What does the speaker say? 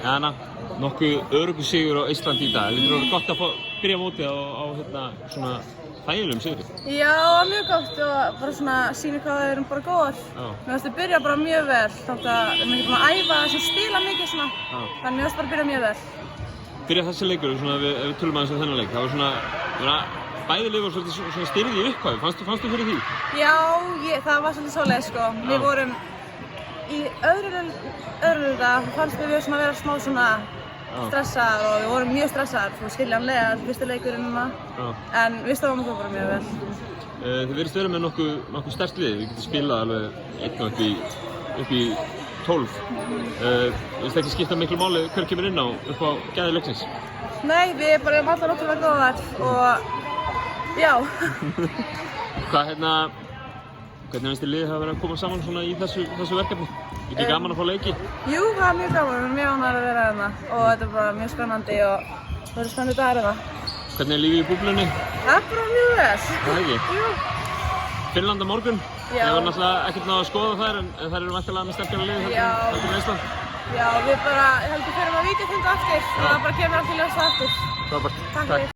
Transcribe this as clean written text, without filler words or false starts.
Jana, nokkuð öruggur sigur á Íslandi í dag. Þetta er gott að byrja mótið á svona þægilegum sigri. Já, mjög gott og bara svona sýnir hvað við erum bara góðar. Mér finnst við byrja bara mjög vel, þátt að við erum ekki búin að æfa sem spila mikið svona. Þannig mér finnst bara byrja mjög vel. Byrja þessi leikur, svona ef við tölum aðeins þennan leik, það var svona bæði lið voru svona styrði í upphafi. Fannstu fyrir því? Já, það var svolítið svoleiðis sko. Við vorum í öðru hluta, fannst við svona vera smá svona stressaðar og við vorum mjög stressaðar, skiljanlega, fyrsti leikurinn núna. En við stóðum okkur bara mjög vel. Þið virðist vera með nokkuð sterkt lið. Við getum spilað alveg einn og upp í 12. Finnst ekki skipta miklu máli hver kemur inn upp á gæði leiksins? Nei, við bara erum allar ótrúlega góðar og já. Hvernig finnst þér liðið hafa verið að koma saman svona í þessu verkefni? Ekki gaman að fá leiki? Jú, það er mjög gaman. Við erum mjög ánægðar að vera hérna og þetta er bara mjög spennandi og það verður spennandi dagar hérna. Hvernig er lífið í búblunni? Það er bara mjög vel. Það ekki? Jú. Finnland á morgun? Já. Ég var náttúrulega ekkert náð að skoða þær en þær eru væntanlega með sterkara lið heldur en Ísland. Já, við bara, ég held að við förum að vídeofundu aftur og það bara kemur allt í ljós aftur. Frábært. Takk fyrir.